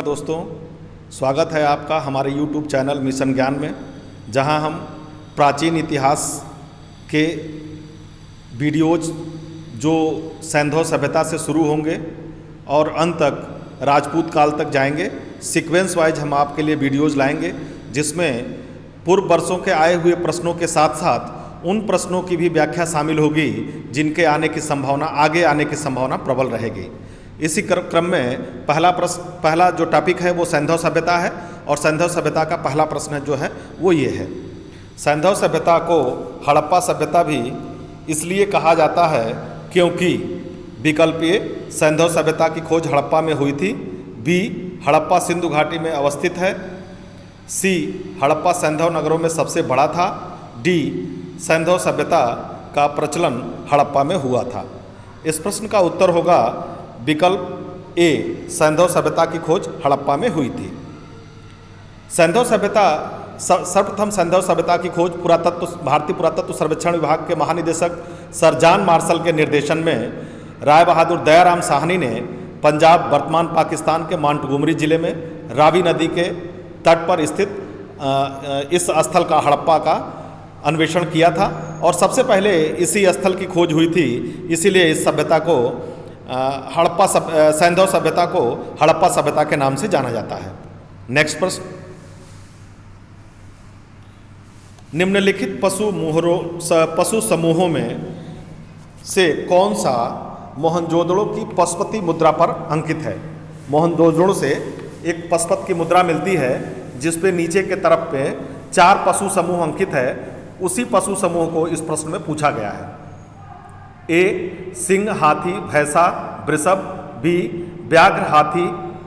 दोस्तों, स्वागत है आपका हमारे YouTube चैनल मिशन ज्ञान में, जहां हम प्राचीन इतिहास के वीडियोज जो सैंधव सभ्यता से शुरू होंगे और अंत तक राजपूत काल तक जाएंगे। सीक्वेंस वाइज हम आपके लिए वीडियोज लाएंगे, जिसमें पूर्व वर्षों के आए हुए प्रश्नों के साथ साथ उन प्रश्नों की भी व्याख्या शामिल होगी जिनके आगे आने की संभावना प्रबल रहेगी। इसी क्रम में पहला जो टॉपिक है वो सैंधव सभ्यता है, और सैंधव सभ्यता का पहला प्रश्न जो है वो ये है। सैंधव सभ्यता को हड़प्पा सभ्यता भी इसलिए कहा जाता है क्योंकि विकल्प ए, सैंधव सभ्यता की खोज हड़प्पा में हुई थी। बी, हड़प्पा सिंधु घाटी में अवस्थित है। सी, हड़प्पा सैंधव नगरों में सबसे बड़ा था। डी, सैंधव सभ्यता का प्रचलन हड़प्पा में हुआ था। इस प्रश्न का उत्तर होगा विकल्प ए, सैंधव सभ्यता की खोज हड़प्पा में हुई थी। सैंधव सभ्यता सर्वप्रथम सैंधव सभ्यता की खोज भारतीय पुरातत्व सर्वेक्षण विभाग के महानिदेशक सर जॉन मार्शल के निर्देशन में राय बहादुर दयाराम साहनी ने पंजाब वर्तमान पाकिस्तान के मांटगोमरी जिले में रावी नदी के तट पर स्थित इस स्थल का हड़प्पा का अन्वेषण किया था, और सबसे पहले इसी स्थल की खोज हुई थी। इसीलिए इस सभ्यता को सैंधव सभ्यता को हड़प्पा सभ्यता के नाम से जाना जाता है। नेक्स्ट प्रश्न, निम्नलिखित पशु समूहों में से कौन सा मोहनजोदड़ो की पशुपति मुद्रा पर अंकित है? मोहनजोदड़ो से एक पशुपति की मुद्रा मिलती है जिसपे नीचे के तरफ पे 4 पशु समूह अंकित है। उसी पशु समूह को इस प्रश्न में पूछा गया है। ए, सिंह, हाथी, भैंसा, वृषभ। बी, व्याघ्र, हाथी,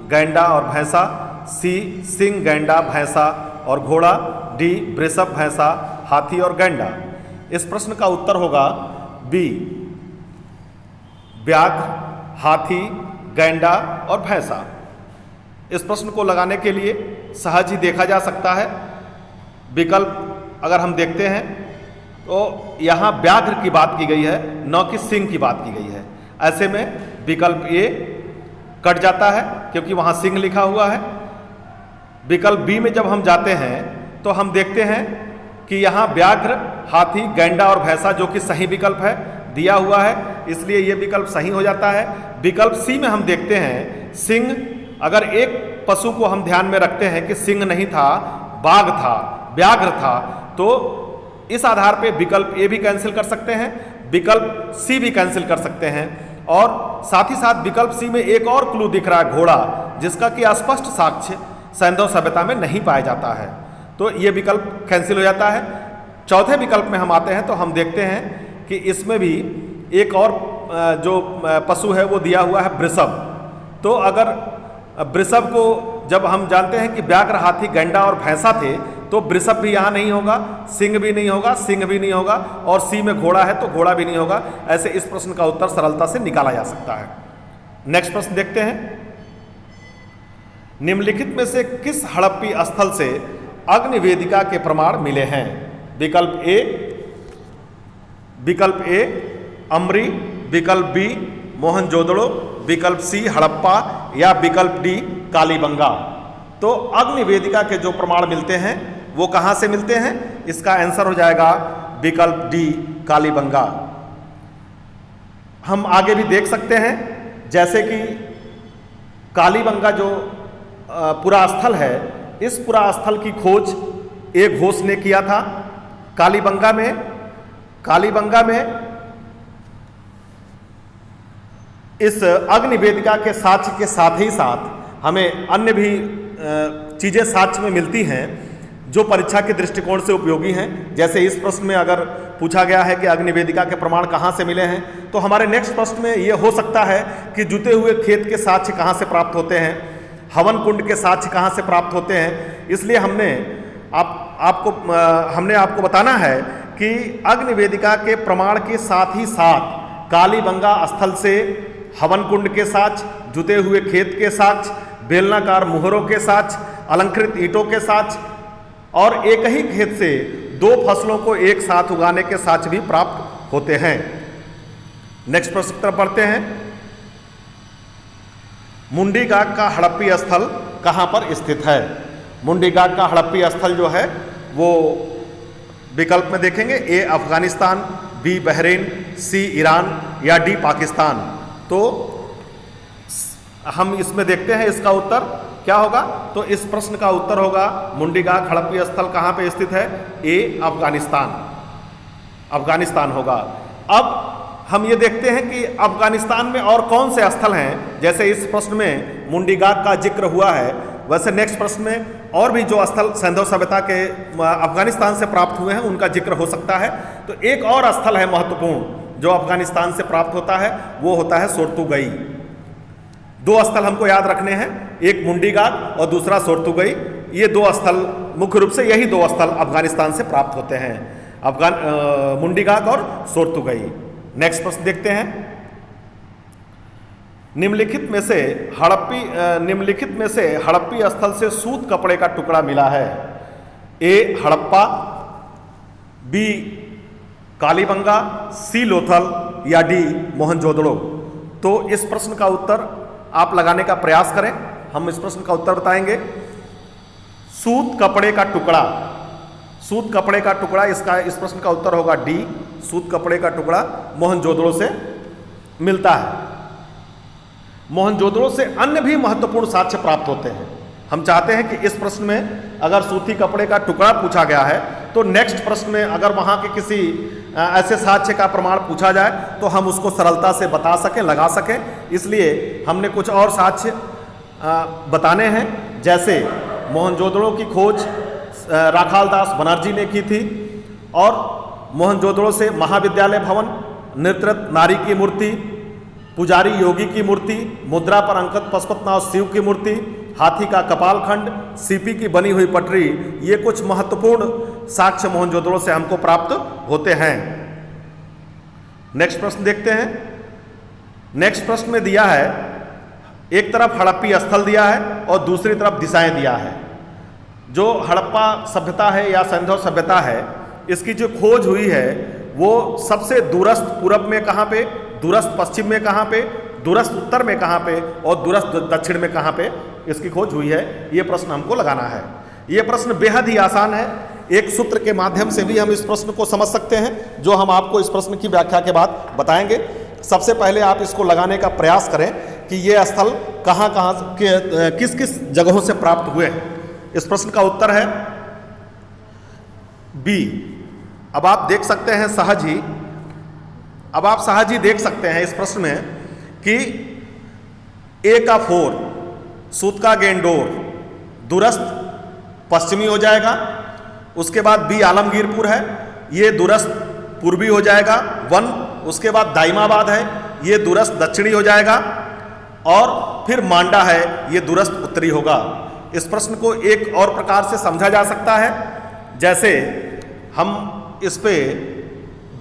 गैंडा और भैंसा। सी, सिंह, गैंडा, भैंसा और घोड़ा। डी, वृषभ, भैंसा, हाथी और गैंडा। इस प्रश्न का उत्तर होगा बी, व्याघ्र, हाथी, गैंडा और भैंसा। इस प्रश्न को लगाने के लिए सहज ही देखा जा सकता है। विकल्प अगर हम देखते हैं तो यहाँ व्याघ्र की बात की गई है, न कि सिंह की बात की गई है। ऐसे में विकल्प ए कट जाता है क्योंकि वहाँ सिंह लिखा हुआ है। विकल्प बी में जब हम जाते हैं तो हम देखते हैं कि यहाँ व्याघ्र, हाथी, गैंडा और भैंसा, जो कि सही विकल्प है, दिया हुआ है, इसलिए ये विकल्प सही हो जाता है। विकल्प सी में हम देखते हैं सिंह। अगर एक पशु को हम ध्यान में रखते हैं कि सिंह नहीं था, बाघ था, व्याघ्र था, तो इस आधार पे विकल्प ए भी कैंसिल कर सकते हैं, विकल्प सी भी कैंसिल कर सकते हैं। और साथ ही साथ विकल्प सी में एक और क्लू दिख रहा है, घोड़ा, जिसका कि स्पष्ट साक्ष्य सैंधव सभ्यता में नहीं पाया जाता है, तो ये विकल्प कैंसिल हो जाता है। चौथे विकल्प में हम आते हैं तो हम देखते हैं कि इसमें भी एक और जो पशु है वो दिया हुआ है, वृषभ। तो अगर वृषभ को जब हम जानते हैं कि व्याघ्र, हाथी, गैंडा और भैंसा थे, तो वृषभ भी यहाँ नहीं होगा, सिंह भी नहीं होगा, सिंह भी नहीं होगा, और सी में घोड़ा है तो घोड़ा भी नहीं होगा। ऐसे इस प्रश्न का उत्तर सरलता से निकाला जा सकता है। नेक्स्ट प्रश्न देखते हैं, निम्नलिखित में से किस हड़प्पी स्थल से अग्नि वेदिका के प्रमाण मिले हैं? विकल्प ए अमरी, विकल्प बी मोहनजोदड़ो, विकल्प सी हड़प्पा, या विकल्प डी कालीबंगा। तो अग्नि वेदिका के जो प्रमाण मिलते हैं वो कहाँ से मिलते हैं? इसका आंसर हो जाएगा विकल्प डी कालीबंगा। हम आगे भी देख सकते हैं, जैसे कि कालीबंगा जो पुरा स्थल है, इस पुरा स्थल की खोज एक घोष ने किया था। कालीबंगा में इस अग्नि वेदिका के साक्ष्य के साथ ही साथ हमें अन्य भी चीज़ें साक्ष्य में मिलती हैं जो परीक्षा के दृष्टिकोण से उपयोगी हैं। जैसे इस प्रश्न में अगर पूछा गया है कि अग्नि वेदिका के प्रमाण कहाँ से मिले हैं, तो हमारे नेक्स्ट प्रश्न में ये हो सकता है कि जुते हुए खेत के साक्ष्य कहाँ से प्राप्त होते हैं, हवन कुंड के साक्ष्य कहाँ से प्राप्त होते हैं। इसलिए हमने आपको बताना है कि अग्नि वेदिका के प्रमाण के साथ ही साथ कालीबंगा स्थल से हवन कुंड के साक्ष्य, जुते हुए खेत के साक्ष्य, बेलनाकार मुहरों के साक्ष्य, अलंकृत ईंटों के साक्ष्य, और एक ही खेत से 2 फसलों को एक साथ उगाने के साक्ष्य भी प्राप्त होते हैं। नेक्स्ट प्रश्न की तरफ बढ़ते हैं। मुंडीगाग का हड़प्पी स्थल कहाँ पर स्थित है। मुंडी घाट का हड़प्पी स्थल जो है वो विकल्प में देखेंगे, ए अफगानिस्तान, बी बहरीन, सी ईरान या डी पाकिस्तान। तो हम इसमें देखते हैं इसका उत्तर क्या होगा। तो इस प्रश्न का उत्तर होगा मुंडी घाट हड़प्पी स्थल कहाँ पे स्थित है, ए अफगानिस्तान, अफगानिस्तान होगा। अब हम ये देखते हैं कि अफगानिस्तान में और कौन से स्थल हैं। जैसे इस प्रश्न में मुंडी घाट का जिक्र हुआ है, वैसे नेक्स्ट प्रश्न में और भी जो स्थल सैंधव सभ्यता के अफगानिस्तान से प्राप्त हुए हैं उनका जिक्र हो सकता है। तो एक और स्थल है महत्वपूर्ण जो अफगानिस्तान से प्राप्त होता है, वो होता है सोर्तुगई। दो स्थल हमको याद रखने हैं, एक मुंडी घाट और दूसरा सोर्तुगई। ये दो स्थल मुख्य रूप से, यही दो स्थल अफगानिस्तान से प्राप्त होते हैं, मुंडी घाट और सोर्तुगई। नेक्स्ट प्रश्न देखते हैं, निम्नलिखित में से हड़प्पी स्थल से सूत कपड़े का टुकड़ा मिला है। ए हड़प्पा, बी कालीबंगा, सी लोथल या डी मोहनजोदड़ो। तो इस प्रश्न का उत्तर आप लगाने का प्रयास करें, हम इस प्रश्न का उत्तर बताएंगे। सूत कपड़े का टुकड़ा, सूत कपड़े का टुकड़ा, इस प्रश्न का उत्तर होगा डी, सूत कपड़े का टुकड़ा मोहनजोदड़ो से मिलता है। मोहनजोदड़ो से अन्य भी महत्वपूर्ण साक्ष्य प्राप्त होते हैं। हम चाहते हैं कि इस प्रश्न में अगर सूती कपड़े का टुकड़ा पूछा गया है तो नेक्स्ट प्रश्न में अगर वहाँ के किसी ऐसे साक्ष्य का प्रमाण पूछा जाए तो हम उसको सरलता से बता सकें, लगा सकें। इसलिए हमने कुछ और साक्ष्य बताने हैं। जैसे मोहनजोदड़ो की खोज राखाल दास बनर्जी ने की थी और मोहनजोदड़ो से महाविद्यालय भवन, नृत्यरत नारी की मूर्ति, पुजारी योगी की मूर्ति, मुद्रा पर अंकित पशुपतिनाथ शिव की मूर्ति, हाथी का कपालखंड, सीपी की बनी हुई पटरी, ये कुछ महत्वपूर्ण साक्ष्य मोहनजोदड़ो से हमको प्राप्त होते हैं। नेक्स्ट प्रश्न देखते हैं। नेक्स्ट प्रश्न में दिया है, एक तरफ हड़प्पी स्थल दिया है और दूसरी तरफ दिशाएं दिया है। जो हड़प्पा सभ्यता है या सैंधव सभ्यता है, इसकी जो खोज हुई है वो सबसे दूरस्थ पूरब में कहाँ पे, दूरस्थ पश्चिम में कहाँ पे, दूरस्थ उत्तर में कहाँ पे और दूरस्थ दक्षिण में कहाँ पे इसकी खोज हुई है। ये प्रश्न हमको लगाना है। ये प्रश्न बेहद ही आसान है, एक सूत्र के माध्यम से भी हम इस प्रश्न को समझ सकते हैं, जो हम आपको इस प्रश्न की व्याख्या के बाद बताएंगे। सबसे पहले आप इसको लगाने का प्रयास करें कि ये स्थल कहाँ कहाँ किस किस जगहों से प्राप्त हुए हैं। इस प्रश्न का उत्तर है बी। अब आप देख सकते हैं सहज ही, अब आप सहज ही देख सकते हैं इस प्रश्न में कि ए का 4 सूत का गेंडोर दूरस्थ पश्चिमी हो जाएगा। उसके बाद बी आलमगीरपुर है, ये दूरस्थ पूर्वी हो जाएगा 1। उसके बाद दाइमाबाद है, ये दूरस्थ दक्षिणी हो जाएगा। और फिर मांडा है, ये दूरस्थ उत्तरी होगा। इस प्रश्न को एक और प्रकार से समझा जा सकता है। जैसे हम इस पे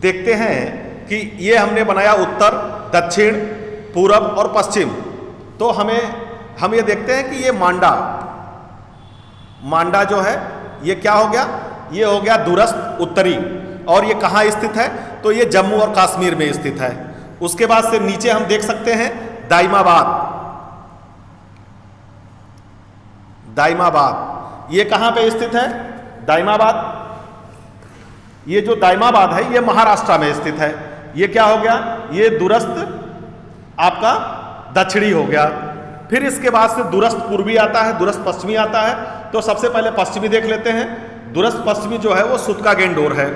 देखते हैं कि ये हमने बनाया उत्तर, दक्षिण, पूरब और पश्चिम। तो हम ये देखते हैं कि ये मांडा जो है ये क्या हो गया, ये हो गया दूरस्थ उत्तरी। और ये कहाँ स्थित है, तो ये जम्मू और कश्मीर में स्थित है। उसके बाद से नीचे हम देख सकते हैं दाइमाबाद, ये कहाँ पे स्थित है, दाइमाबाद। ये जो दाइमाबाद है ये महाराष्ट्र में स्थित है। ये क्या हो गया, ये दूरस्थ आपका दक्षिणी हो गया। फिर इसके बाद से दूरस्थ पूर्वी आता है, दूरस्थ पश्चिमी आता है। तो सबसे पहले पश्चिमी देख लेते हैं। दूरस्थ पश्चिमी जो है वो सूत का गेंडोर है,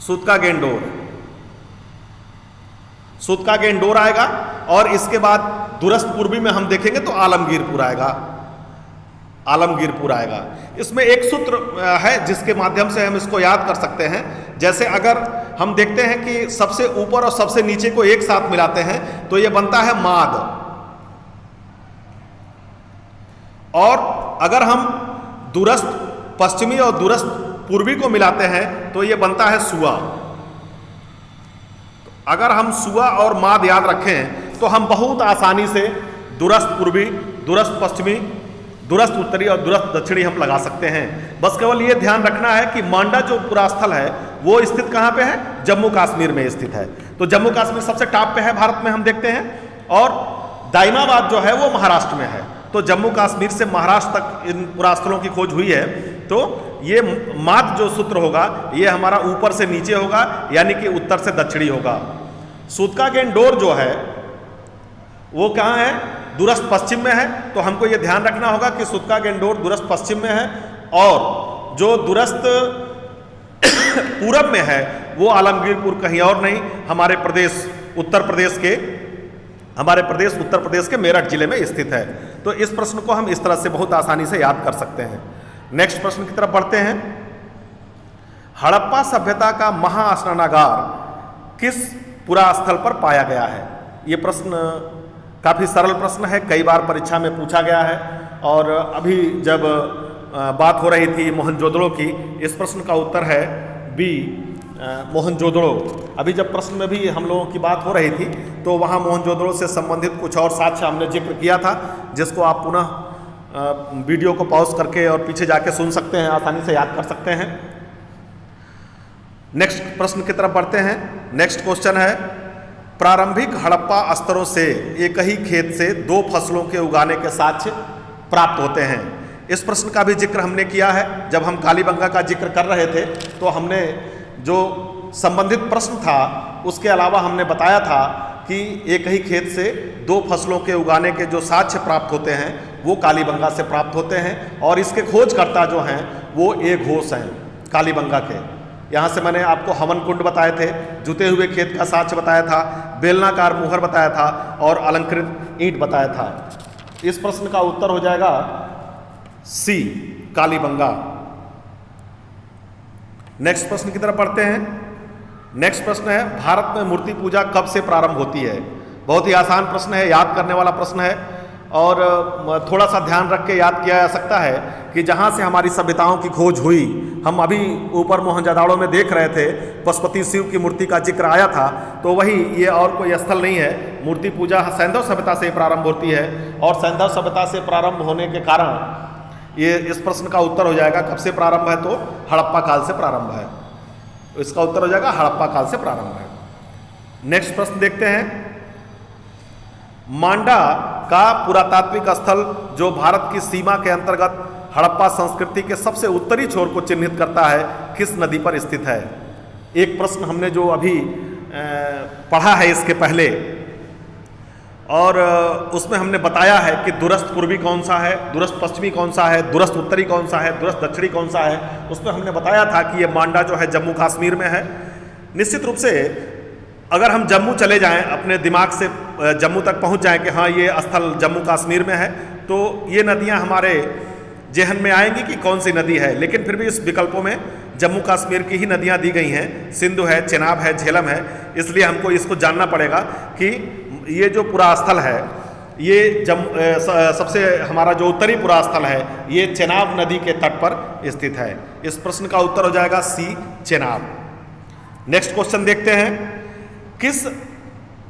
सूत का गेंडोर आएगा। और इसके बाद दूरस्थ पूर्वी में हम देखेंगे तो आलमगीरपुर आएगा। इसमें एक सूत्र है जिसके माध्यम से हम इसको याद कर सकते हैं। जैसे अगर हम देखते हैं कि सबसे ऊपर और सबसे नीचे को एक साथ मिलाते हैं तो ये बनता है माद। और अगर हम दूरस्थ पश्चिमी और दूरस्थ पूर्वी को मिलाते हैं तो ये बनता है सुआ। अगर हम सुआ और माद याद रखें तो हम बहुत आसानी से दूरस्थ पूर्वी, दूरस्थ पश्चिमी, दूरस्थ उत्तरी और दूरस्थ दक्षिणी हम लगा सकते हैं। बस केवल ये ध्यान रखना है कि मांडा जो पूरा स्थल है वो स्थित कहाँ पे है, जम्मू कश्मीर में स्थित है। तो जम्मू कश्मीर सबसे टॉप पे है भारत में, हम देखते हैं। और दाइमाबाद जो है वो महाराष्ट्र में है। तो जम्मू कश्मीर से महाराष्ट्र तक इन पुरास्थलों की खोज हुई है। तो ये मात जो सूत्र होगा ये हमारा ऊपर से नीचे होगा, यानी कि उत्तर से दक्षिणी होगा। सूतका गेंडोर जो है वो कहाँ है? दूरस्थ पश्चिम में है। तो हमको ये ध्यान रखना होगा कि सूतका गेंडोर दूरस्थ पश्चिम में है, और जो दूरस्थ पूरब में है वो आलमगीरपुर कहीं और नहीं, हमारे प्रदेश उत्तर प्रदेश के मेरठ जिले में स्थित है। तो इस प्रश्न को हम इस तरह से बहुत आसानी से याद कर सकते हैं। नेक्स्ट प्रश्न की तरफ बढ़ते हैं। हड़प्पा सभ्यता का महास्नानागार किस पुरास्थल पर पाया गया है? ये प्रश्न काफ़ी सरल प्रश्न है, कई बार परीक्षा में पूछा गया है, और अभी जब बात हो रही थी मोहनजोदड़ो की, इस प्रश्न का उत्तर है बी, मोहनजोदड़ो। अभी जब प्रश्न में भी हम लोगों की बात हो रही थी तो वहाँ मोहनजोदड़ो से संबंधित कुछ और साक्ष्य हमने जिक्र किया था, जिसको आप पुनः वीडियो को पॉज करके और पीछे जाके सुन सकते हैं, आसानी से याद कर सकते हैं। नेक्स्ट प्रश्न की तरफ बढ़ते हैं। नेक्स्ट क्वेश्चन है, प्रारंभिक हड़प्पा स्तरों से एक ही खेत से 2 फसलों के उगाने के साक्ष्य प्राप्त होते हैं। इस प्रश्न का भी जिक्र हमने किया है। जब हम कालीबंगा का जिक्र कर रहे थे तो हमने जो संबंधित प्रश्न था उसके अलावा हमने बताया था कि एक ही खेत से 2 फसलों के उगाने के जो साक्ष्य प्राप्त होते हैं वो कालीबंगा से प्राप्त होते हैं, और इसके खोजकर्ता जो हैं वो एक घोष हैं कालीबंगा के। यहाँ से मैंने आपको हवन कुंड बताए थे, जुते हुए खेत का साक्ष्य बताया था, बेलनाकार मुहर बताया था, और अलंकृत ईंट बताया था। इस प्रश्न का उत्तर हो जाएगा सी, कालीबंगा। नेक्स्ट प्रश्न की तरफ बढ़ते हैं। नेक्स्ट प्रश्न है, भारत में मूर्ति पूजा कब से प्रारंभ होती है? बहुत ही आसान प्रश्न है, याद करने वाला प्रश्न है, और थोड़ा सा ध्यान रख के याद किया जा सकता है कि जहाँ से हमारी सभ्यताओं की खोज हुई, हम अभी ऊपर मोहनजोदड़ो में देख रहे थे पशुपति शिव की मूर्ति का जिक्र आया था, तो वही ये और कोई स्थल नहीं है। मूर्ति पूजा सैंधव सभ्यता से प्रारंभ होती है, और सैंधव सभ्यता से प्रारंभ होने के कारण ये इस प्रश्न का उत्तर हो जाएगा कब से प्रारंभ है, तो हड़प्पा काल से प्रारंभ है। इसका उत्तर हो जाएगा हड़प्पा काल से प्रारंभ है। नेक्स्ट प्रश्न देखते हैं। मांडा का पुरातात्विक स्थल जो भारत की सीमा के अंतर्गत हड़प्पा संस्कृति के सबसे उत्तरी छोर को चिन्हित करता है, किस नदी पर स्थित है? एक प्रश्न हमने जो अभी पढ़ा है इसके पहले, और उसमें हमने बताया है कि दूरस्थ पूर्वी कौन सा है, दूरस्थ पश्चिमी कौन सा है, दूरस्थ उत्तरी कौन सा है, दूरस्थ दक्षिणी कौन सा है। उसमें हमने बताया था कि ये मांडा जो है जम्मू कश्मीर में है। निश्चित रूप से अगर हम जम्मू चले जाएं, अपने दिमाग से जम्मू तक पहुंच जाएं कि हाँ ये स्थल जम्मू कश्मीर में है, तो ये नदियां हमारे जेहन में आएंगी कि कौन सी नदी है, लेकिन फिर भी इस विकल्पों में जम्मू कश्मीर की ही नदियां दी गई हैं। सिंधु है, चेनाब है, झेलम है। इसलिए हमको इसको जानना पड़ेगा कि ये जो पुरास्थल है, ये सबसे हमारा जो उत्तरी पुरास्थल है ये चेनाब नदी के तट पर स्थित है। इस प्रश्न का उत्तर हो जाएगा सी, चेनाब। नेक्स्ट क्वेश्चन देखते हैं। किस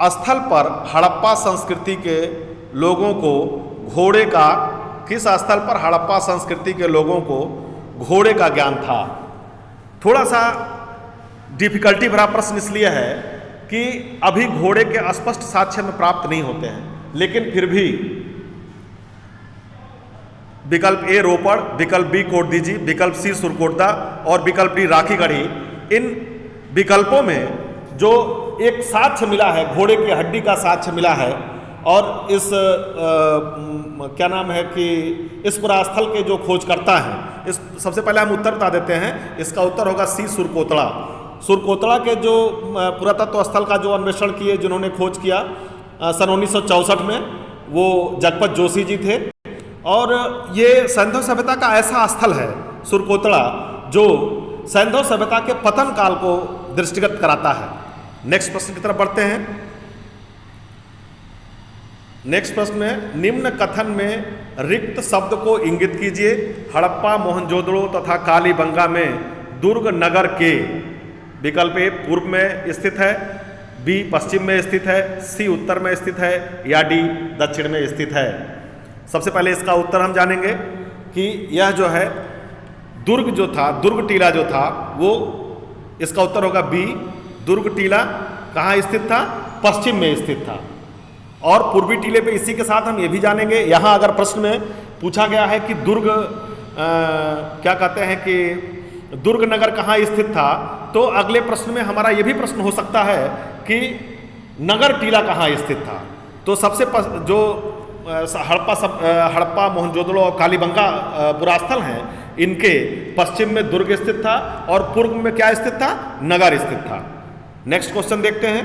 स्थल पर हड़प्पा संस्कृति के लोगों को घोड़े का घोड़े का ज्ञान था? थोड़ा सा डिफिकल्टी भरा प्रश्न इसलिए है कि अभी घोड़े के स्पष्ट साक्ष्य में प्राप्त नहीं होते हैं, लेकिन फिर भी विकल्प ए रोपड़, विकल्प बी कोटदीजी, विकल्प सी सुरकोटदा और विकल्प डी राखीगढ़ी, इन विकल्पों में जो एक साक्ष्य मिला है, घोड़े की हड्डी का साक्ष्य मिला है, और इस क्या नाम है कि इस पुरास्थल के जो खोजकर्ता हैं, इस सबसे पहले हम उत्तर बता देते हैं। इसका उत्तर होगा सी, सुरकोतड़ा। सुरकोतड़ा के जो पुरातत्व स्थल का जो अन्वेषण किए, जिन्होंने खोज किया सन 1964 में, वो जगपत जोशी जी थे। और ये सैंधव सभ्यता का ऐसा स्थल है सुरकोतड़ा जो सैंधव सभ्यता के पतन काल को दृष्टिगत कराता है। नेक्स्ट प्रश्न की तरफ बढ़ते हैं। नेक्स्ट प्रश्न में निम्न कथन में रिक्त शब्द को इंगित कीजिए। हड़प्पा, मोहनजोदड़ो तथा कालीबंगा में दुर्ग नगर के विकल्प ए पूर्व में स्थित है, बी पश्चिम में स्थित है, सी उत्तर में स्थित है, या डी दक्षिण में स्थित है। सबसे पहले इसका उत्तर हम जानेंगे कि यह जो है दुर्ग जो था, दुर्ग टीला जो था, वो इसका उत्तर होगा बी, दुर्ग टीला कहाँ स्थित था? पश्चिम में स्थित था। और पूर्वी टीले पे इसी के साथ हम ये भी जानेंगे, यहाँ अगर प्रश्न में पूछा गया है कि दुर्ग क्या कहते हैं कि दुर्ग नगर कहाँ स्थित था, तो अगले प्रश्न में हमारा ये भी प्रश्न हो सकता है कि नगर टीला कहाँ स्थित था। तो सबसे जो हड़प्पा, मोहनजोदड़ो और कालीबंगा पुरास्थल हैं, इनके पश्चिम में दुर्ग स्थित था और पूर्व में क्या स्थित था, नगर स्थित था। नेक्स्ट क्वेश्चन देखते हैं।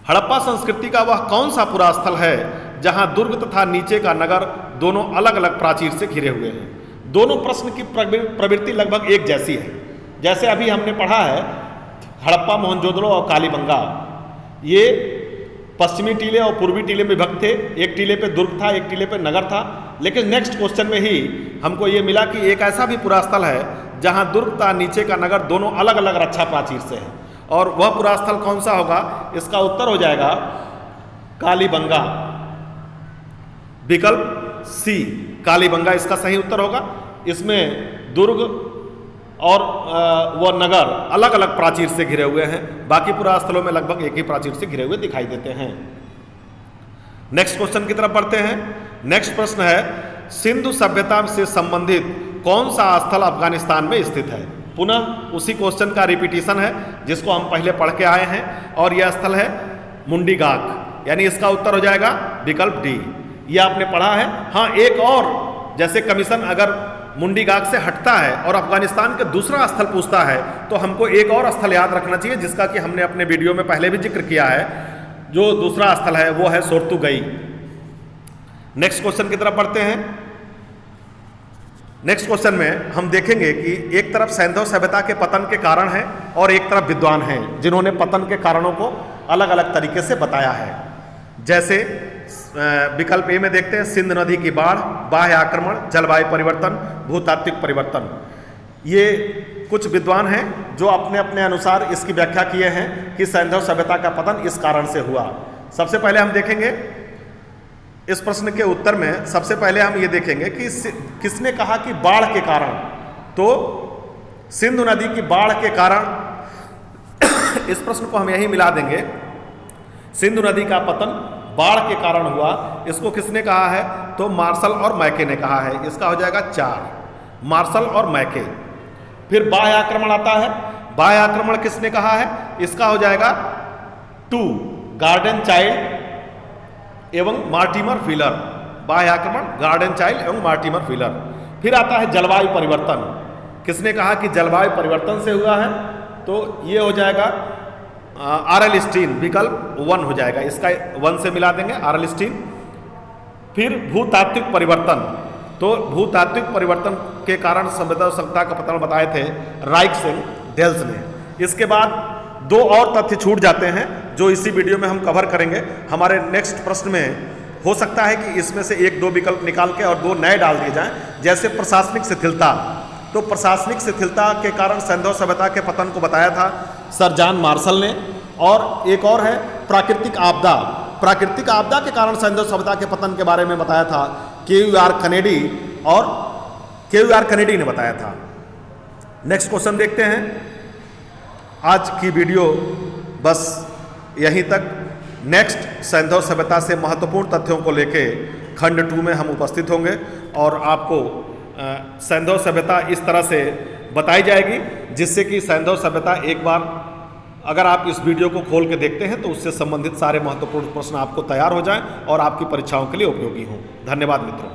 हड़प्पा संस्कृति का वह कौन सा पुरास्थल है जहां दुर्ग तथा नीचे का नगर दोनों अलग अलग प्राचीर से घिरे हुए हैं। दोनों प्रश्न की प्रवृत्ति लगभग एक जैसी है। जैसे अभी हमने पढ़ा है हड़प्पा, मोहनजोदड़ो और कालीबंगा, ये पश्चिमी टीले और पूर्वी टीले में विभक्त थे। एक टीले पे दुर्ग था, एक टीले पे नगर था। लेकिन नेक्स्ट क्वेश्चन में ही हमको ये मिला कि एक ऐसा भी पुरास्थल है जहां दुर्ग तथा नीचे का नगर दोनों अलग अलग रक्षा प्राचीर से है, और वह पुरास्थल कौन सा होगा? इसका उत्तर हो जाएगा कालीबंगा, विकल्प सी, कालीबंगा इसका सही उत्तर होगा। इसमें दुर्ग और वह नगर अलग अलग प्राचीर से घिरे हुए हैं, बाकी पुरास्थलों में लगभग एक ही प्राचीर से घिरे हुए दिखाई देते हैं। नेक्स्ट क्वेश्चन की तरफ बढ़ते हैं। नेक्स्ट प्रश्न है, सिंधु सभ्यता से संबंधित कौन सा स्थल अफगानिस्तान में स्थित है? पुनः उसी क्वेश्चन का रिपीटिशन है जिसको हम पहले पढ़ के आए हैं, और यह स्थल है मुंडी गाक, यानी इसका उत्तर हो जाएगा विकल्प डी। यह आपने पढ़ा है। हाँ, एक और, जैसे कमीशन अगर मुंडी गाक से हटता है और अफगानिस्तान के दूसरा स्थल पूछता है तो हमको एक और स्थल याद रखना चाहिए, जिसका कि हमने अपने वीडियो में पहले भी जिक्र किया है। जो दूसरा स्थल है वो है सोर्तुगई। नेक्स्ट क्वेश्चन की तरफ बढ़ते हैं। नेक्स्ट क्वेश्चन में हम देखेंगे कि एक तरफ सैंधव सभ्यता के पतन के कारण है और एक तरफ विद्वान हैं जिन्होंने पतन के कारणों को अलग अलग तरीके से बताया है। जैसे विकल्प ए में देखते हैं, सिंध नदी की बाढ़, बाह्य आक्रमण, जलवायु परिवर्तन, भूतात्विक परिवर्तन। ये कुछ विद्वान हैं जो अपने अपने अनुसार इसकी व्याख्या किए हैं कि सैंधव सभ्यता का पतन इस कारण से हुआ। सबसे पहले हम देखेंगे इस प्रश्न के उत्तर में, सबसे पहले हम ये देखेंगे कि किसने कहा कि बाढ़ के कारण। तो सिंधु नदी की बाढ़ के कारण इस प्रश्न को हम यही मिला देंगे। सिंधु नदी का पतन बाढ़ के कारण हुआ, इसको किसने कहा है? तो मार्शल और मैके ने कहा है। इसका हो जाएगा 4, मार्शल और मैके। फिर बाह्य आक्रमण आता है। बाह्य आक्रमण किसने कहा है? इसका हो जाएगा 2, गार्डन चाइल्ड एवं मार्टिमर व्हीलर। बाह्य आक्रमण, गार्डन चाइल्ड एवं मार्टिमर व्हीलर। फिर आता है जलवायु परिवर्तन। किसने कहा कि जलवायु परिवर्तन से हुआ है? तो ये हो जाएगा आरएल स्टीन, विकल्प 1 हो जाएगा। इसका 1 से मिला देंगे, आरएल स्टीन। फिर भूतात्विक परिवर्तन, तो भूतात्विक परिवर्तन के कारण सभ्यता का पतन बताए थे राइक्सेन डेल्स ने। इसके बाद 2 और तथ्य छूट जाते हैं जो इसी वीडियो में हम कवर करेंगे। हमारे नेक्स्ट प्रश्न में हो सकता है कि इसमें से 1-2 विकल्प निकाल के और 2 नए डाल दिए जाएं। जैसे प्रशासनिक शिथिलता, तो प्रशासनिक शिथिलता के कारण सैंधव सभ्यता के पतन को बताया था सर जॉन मार्शल ने। और एक और है प्राकृतिक आपदा। प्राकृतिक आपदा के कारण सैंधव सभ्यता के पतन के बारे में बताया था KUR कनेडी, और KUR कनेडी ने बताया था। नेक्स्ट क्वेश्चन देखते हैं। आज की वीडियो बस यहीं तक। नेक्स्ट सैंधव सभ्यता से महत्वपूर्ण तथ्यों को लेके खंड 2 में हम उपस्थित होंगे और आपको सैंधव सभ्यता इस तरह से बताई जाएगी जिससे कि सैंधव सभ्यता एक बार अगर आप इस वीडियो को खोल के देखते हैं तो उससे संबंधित सारे महत्वपूर्ण प्रश्न आपको तैयार हो जाएं और आपकी परीक्षाओं के लिए उपयोगी हों। धन्यवाद मित्रों।